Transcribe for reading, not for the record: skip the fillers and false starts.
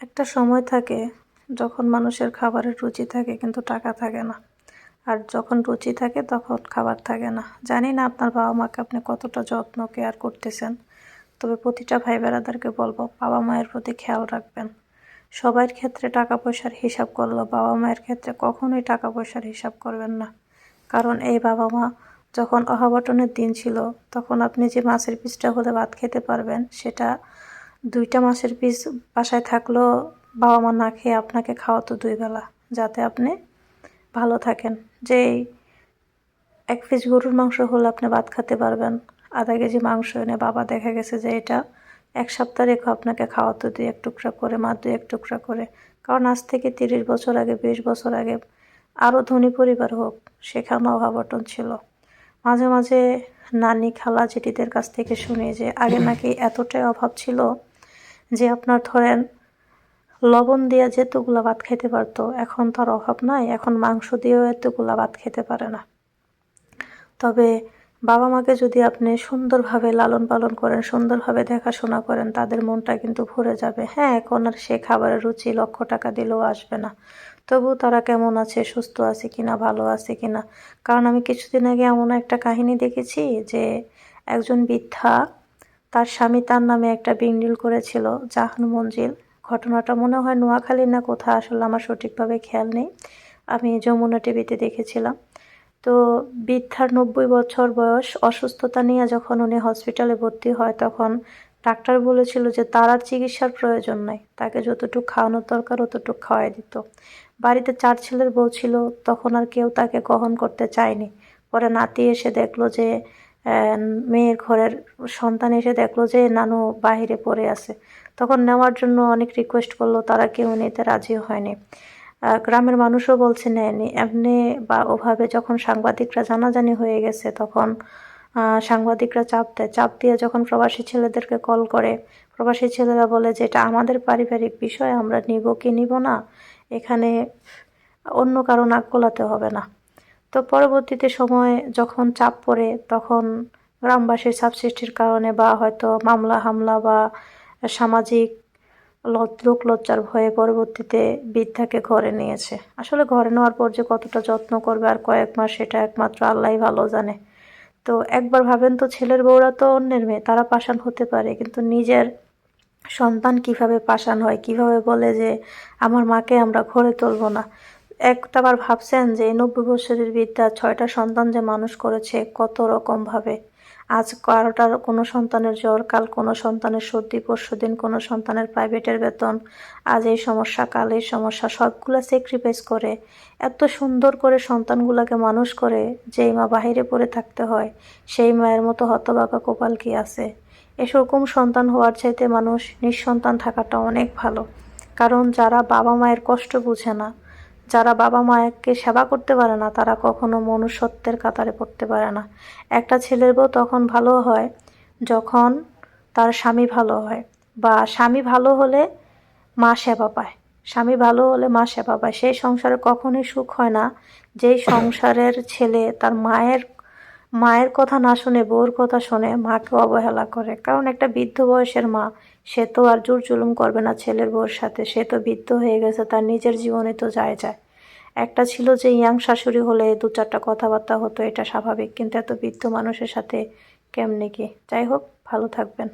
একটা সময় থাকে যখন মানুষের খাবারের রুচি থাকে কিন্তু টাকা থাকে না। আর যখন রুচি থাকে তখন খাবার থাকে না। জানি না আপনার বাবা মাকে আপনি কতটা যত্ন কেয়ার করতেছেন, তবে প্রতিটা ভাই বেড়াদারকে বলবো বাবা মায়ের প্রতি খেয়াল রাখবেন। সবার ক্ষেত্রে টাকা পয়সার হিসাব করলেও বাবা মায়ের ক্ষেত্রে কখনোই টাকা পয়সার হিসাব করবেন না। কারণ এই বাবা মা যখন অভাবটনের দিন ছিল তখন আপনি যে মাছের পিসটা হলে ভাত খেতে পারবেন, সেটা 2টা মাছের পিস বাসায় থাকলেও বাবা মা না খেয়ে আপনাকে খাওয়াতো 2 বেলা, যাতে আপনি ভালো থাকেন। যেই 1 পিস গরুর মাংস হলে আপনি ভাত খেতে পারবেন, আধা কেজি মাংস এনে বাবা দেখা গেছে যে এটা 1 সপ্তাহ রেখে আপনাকে খাওয়াতো 2-1 টুকরা করে, মা 2-1 টুকরা করে। কারণ আজ থেকে 30 বছর আগে, 20 বছর আগে আরও ধনী পরিবার হোক, সেখানেও অভাবটন ছিল। মাঝে মাঝে নানি খালা জেঠিদের কাছ থেকে শুনি যে আগে নাকি এতটাই অভাব ছিল যে আপনার ধরেন লবণ দিয়ে যেতগুলা ভাত খেতে পারতো, এখন তার অভাব নাই, এখন মাংস দিয়েও এতগুলা ভাত খেতে পারে না। তবে বাবা মাকে যদি আপনি সুন্দরভাবে লালন পালন করেন, সুন্দরভাবে দেখাশোনা করেন, তাদের মনটা কিন্তু ভরে যাবে। হ্যাঁ, এখন আর সে খাবারের রুচি লক্ষ টাকা দিলেও আসবে না, তবু তারা কেমন আছে, সুস্থ আছে কিনা, ভালো আছে কিনা। কারণ আমি কিছুদিন আগে এমন একটা কাহিনী দেখেছি যে একজন বৃদ্ধা, তার স্বামী তার নামে একটা বিন্ডিল করেছিল জাহান মঞ্জিল। ঘটনাটা মনে হয় নোয়াখালী না কোথায়, আসলে আমার সঠিকভাবে খেয়াল নেই, আমি যমুনা টিভিতে দেখেছিলাম। তো বৃদ্ধার 90 বছর বয়স, অসুস্থতা নিয়ে যখন উনি হসপিটালে ভর্তি হয় তখন ডাক্তার বলেছিল যে তার আর চিকিৎসার প্রয়োজন নাই, তাকে যতটুকু খাওয়ানোর দরকার অতটুকু খাওয়াই দিত। বাড়িতে 4 ছেলের বউ ছিল, তখন আর কেউ তাকে গ্রহণ করতে চায়নি। পরে নাতি এসে দেখলো যে মেয়ের ঘরের সন্তান এসে দেখলো যে নানু বাহিরে পড়ে আছে, তখন নেওয়ার জন্য অনেক রিকোয়েস্ট করলো, তারা কেউ নিতে রাজি হয়নি। গ্রামের মানুষও বলছে নেয়নি। এমনি বা ওভাবে যখন সাংবাদিকরা জানাজানি হয়ে গেছে তখন সাংবাদিকরা চাপ দিয়ে যখন প্রবাসী ছেলেদেরকে কল করে, প্রবাসী ছেলেরা বলে যে এটা আমাদের পারিবারিক বিষয়, আমরা নিব কি নিব না, এখানে অন্য কারো নাক গলাতে হবে না। তো পরবর্তীতে সময়ে যখন চাপ পড়ে তখন গ্রামবাসীর চাপ সৃষ্টির কারণে বা হয়তো মামলা হামলা বা সামাজিক লোক লজ্জার ভয়ে পরবর্তীতে বৃদ্ধাকে ঘরে নিয়েছে। আসলে ঘরে নেওয়ার পর যে কতটা যত্ন করবে আর কয়েক মাস, সেটা একমাত্র আল্লাহই ভালো জানে। তো একবার ভাবেন তো, ছেলের বউরা তো অন্যের মেয়ে, তারা পাষাণ হতে পারে, কিন্তু নিজের সন্তান কিভাবে পাষাণ হয়, কিভাবে বলে যে আমার মাকে আমরা ঘরে তুলব না। একটাবার ভাবছেন যে 90 বছরের বৃদ্ধা 6টা সন্তান যে মানুষ করেছে কত রকমভাবে। আজ কারোটার কোনো সন্তানের জ্বর, কাল কোনো সন্তানের সর্দি, পরশুদিন কোনো সন্তানের প্রাইভেটের বেতন, আজ এই সমস্যা কাল এই সমস্যা, সবগুলা স্যাক্রিফাইস করে এত সুন্দর করে সন্তানগুলোকে মানুষ করে। যেই মা বাহিরে পড়ে থাকতে হয়, সেই মায়ের মতো হতভাগা কপাল কি আছে? এরকম সন্তান হওয়ার চাইতে মানুষ নিঃসন্তান থাকাটা অনেক ভালো। কারণ যারা বাবা মায়ের কষ্ট বুঝে না, যারা বাবা মাকে সেবা করতে পারে না, তারা কখনো মনুষ্যত্বের কাতারে পড়তে পারে না। একটা ছেলের বউ তখন ভালো হয় যখন তার স্বামী ভালো হয়, বা স্বামী ভালো হলে মা সেবা পায়, স্বামী ভালো হলে মা সেবা পায়। সেই সংসারে কখনোই সুখ হয় না যেই সংসারের ছেলে তার মায়ের কথা না শুনে বউর কথা শুনে মাকে অবহেলা করে। কারণ একটা বৃদ্ধ বয়সের মা, সে তো আর জোর জুলুম করবে না ছেলের বউর সাথে, সে তো বৃদ্ধ হয়ে গেছে, তার নিজের জীবনে তো যায়। একটা ছিল যে ইয়াং শাশুড়ি হলে 2-4টা কথাবার্তা হতো, এটা স্বাভাবিক, কিন্তু এত বৃদ্ধ মানুষের সাথে কেমনে কি? যাই হোক, ভালো থাকবেন।